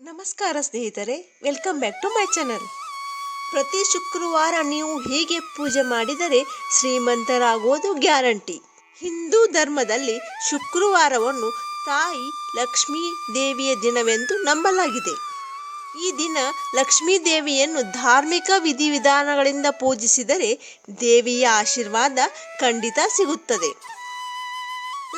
ನಮಸ್ಕಾರ ಸ್ನೇಹಿತರೆ, welcome back to my channel. ಪ್ರತಿ ಶುಕ್ರವಾರ ನೀವು ಹೀಗೆ ಪೂಜೆ ಮಾಡಿದರೆ ಶ್ರೀಮಂತರಾಗೋದು ಗ್ಯಾರಂಟಿ. ಹಿಂದೂ ಧರ್ಮದಲ್ಲಿ ಶುಕ್ರವಾರವನ್ನು ತಾಯಿ ಲಕ್ಷ್ಮೀ ದೇವಿಯ ದಿನವೆಂದು ನಂಬಲಾಗಿದೆ. ಈ ದಿನ ಲಕ್ಷ್ಮೀ ದೇವಿಯನ್ನು ಧಾರ್ಮಿಕ ವಿಧಿವಿಧಾನಗಳಿಂದ ಪೂಜಿಸಿದರೆ ದೇವಿಯ ಆಶೀರ್ವಾದ ಖಂಡಿತ ಸಿಗುತ್ತದೆ.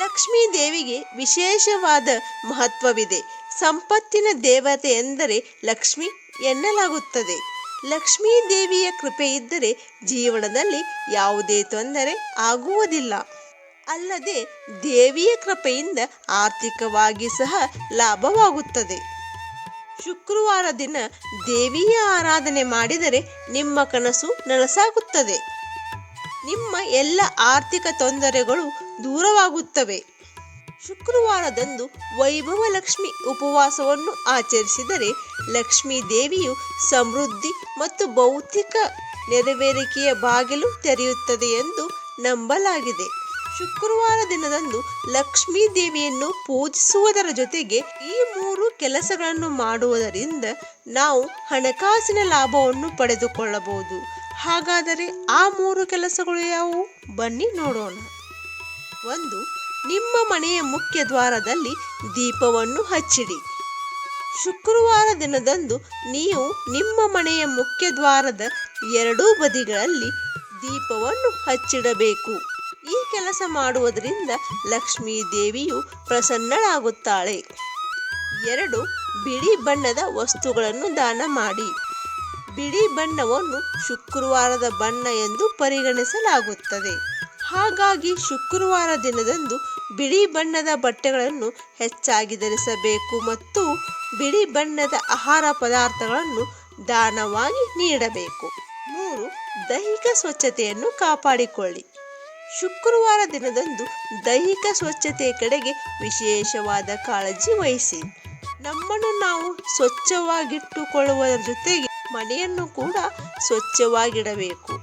ಲಕ್ಷ್ಮೀ ದೇವಿಗೆ ವಿಶೇಷವಾದ ಮಹತ್ವವಿದೆ. ಸಂಪತ್ತಿನ ದೇವತೆ ಎಂದರೆ ಲಕ್ಷ್ಮಿ ಎನ್ನಲಾಗುತ್ತದೆ. ಲಕ್ಷ್ಮೀ ದೇವಿಯ ಕೃಪೆ ಇದ್ದರೆ ಜೀವನದಲ್ಲಿ ಯಾವುದೇ ತೊಂದರೆ ಆಗುವುದಿಲ್ಲ. ಅಲ್ಲದೆ ದೇವಿಯ ಕೃಪೆಯಿಂದ ಆರ್ಥಿಕವಾಗಿ ಸಹ ಲಾಭವಾಗುತ್ತದೆ. ಶುಕ್ರವಾರ ದಿನ ದೇವಿಯ ಆರಾಧನೆ ಮಾಡಿದರೆ ನಿಮ್ಮ ಕನಸು ನನಸಾಗುತ್ತದೆ. ನಿಮ್ಮ ಎಲ್ಲ ಆರ್ಥಿಕ ತೊಂದರೆಗಳು ದೂರವಾಗುತ್ತವೆ. ಶುಕ್ರವಾರದಂದು ವೈಭವ ಲಕ್ಷ್ಮಿ ಉಪವಾಸವನ್ನು ಆಚರಿಸಿದರೆ ಲಕ್ಷ್ಮೀ ದೇವಿಯು ಸಮೃದ್ಧಿ ಮತ್ತು ಭೌತಿಕ ನೆರವೇರಿಕೆಯ ಬಾಗಿಲು ತೆರೆಯುತ್ತದೆ ಎಂದು ನಂಬಲಾಗಿದೆ. ಶುಕ್ರವಾರ ದಿನದಂದು ಲಕ್ಷ್ಮೀ ದೇವಿಯನ್ನು ಪೂಜಿಸುವುದರ ಜೊತೆಗೆ ಈ 3 ಕೆಲಸಗಳನ್ನು ಮಾಡುವುದರಿಂದ ನಾವು ಹಣಕಾಸಿನ ಲಾಭವನ್ನು ಪಡೆದುಕೊಳ್ಳಬಹುದು. ಹಾಗಾದರೆ ಆ 3 ಕೆಲಸಗಳು ಯಾವುವು? ಬನ್ನಿ ನೋಡೋಣ. 1. ನಿಮ್ಮ ಮನೆಯ ಮುಖ್ಯ ದ್ವಾರದಲ್ಲಿ ದೀಪವನ್ನು ಹಚ್ಚಿಡಿ. ಶುಕ್ರವಾರ ದಿನದಂದು ನೀವು ನಿಮ್ಮ ಮನೆಯ ಮುಖ್ಯ ದ್ವಾರದ 2 ಬದಿಗಳಲ್ಲಿ ದೀಪವನ್ನು ಹಚ್ಚಿಡಬೇಕು. ಈ ಕೆಲಸ ಮಾಡುವುದರಿಂದ ಲಕ್ಷ್ಮೀ ದೇವಿಯು ಪ್ರಸನ್ನಳಾಗುತ್ತಾಳೆ. 2. ಬಿಳಿ ಬಣ್ಣದ ವಸ್ತುಗಳನ್ನು ದಾನ ಮಾಡಿ. ಬಿಳಿ ಬಣ್ಣವನ್ನು ಶುಕ್ರವಾರದ ಬಣ್ಣ ಎಂದು ಪರಿಗಣಿಸಲಾಗುತ್ತದೆ. ಹಾಗಾಗಿ ಶುಕ್ರವಾರ ದಿನದಂದು ಬಿಳಿ ಬಣ್ಣದ ಬಟ್ಟೆಗಳನ್ನು ಹೆಚ್ಚಾಗಿ ಧರಿಸಬೇಕು ಮತ್ತು ಬಿಳಿ ಬಣ್ಣದ ಆಹಾರ ಪದಾರ್ಥಗಳನ್ನು ದಾನವಾಗಿ ನೀಡಬೇಕು. 3. ದೈಹಿಕ ಸ್ವಚ್ಛತೆಯನ್ನು ಕಾಪಾಡಿಕೊಳ್ಳಿ. ಶುಕ್ರವಾರ ದಿನದಂದು ದೈಹಿಕ ಸ್ವಚ್ಛತೆಯ ಕಡೆಗೆ ವಿಶೇಷವಾದ ಕಾಳಜಿ ವಹಿಸಿ. ನಮ್ಮನ್ನು ನಾವು ಸ್ವಚ್ಛವಾಗಿಟ್ಟುಕೊಳ್ಳುವುದರ ಜೊತೆಗೆ ಮನೆಯನ್ನು ಕೂಡ ಸ್ವಚ್ಛವಾಗಿಡಬೇಕು.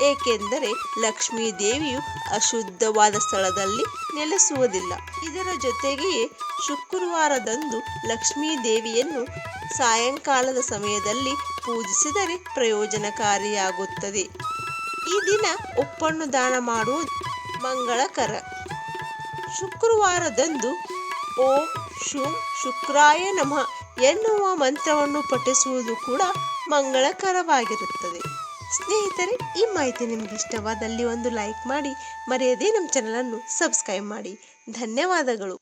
ಏಕೆಂದರೆ ಲಕ್ಷ್ಮೀ ದೇವಿಯು ಅಶುದ್ಧವಾದ ಸ್ಥಳದಲ್ಲಿ ನೆಲೆಸುವುದಿಲ್ಲ. ಇದರ ಜೊತೆಗೆಯೇ ಶುಕ್ರವಾರದಂದು ಲಕ್ಷ್ಮೀ ದೇವಿಯನ್ನು ಸಾಯಂಕಾಲದ ಸಮಯದಲ್ಲಿ ಪೂಜಿಸಿದರೆ ಪ್ರಯೋಜನಕಾರಿಯಾಗುತ್ತದೆ. ಈ ದಿನ ಉಪ್ಪನ್ನು ದಾನ ಮಾಡುವುದು ಮಂಗಳಕರ. ಶುಕ್ರವಾರದಂದು ಓಂ ಶುಂ ಶುಕ್ರಾಯ ನಮಃ ಎನ್ನುವ ಮಂತ್ರವನ್ನು ಪಠಿಸುವುದು ಕೂಡ ಮಂಗಳಕರವಾಗಿರುತ್ತದೆ. ಸ್ನೇಹಿತರೆ, ಈ ಮಾಹಿತಿ ನಿಮಗೆ ಇಷ್ಟವಾದಲ್ಲಿ ಒಂದು ಲೈಕ್ ಮಾಡಿ, ಮರೆಯದೇ ನಮ್ಮ ಚಾನಲನ್ನು ಸಬ್ಸ್ಕ್ರೈಬ್ ಮಾಡಿ. ಧನ್ಯವಾದಗಳು.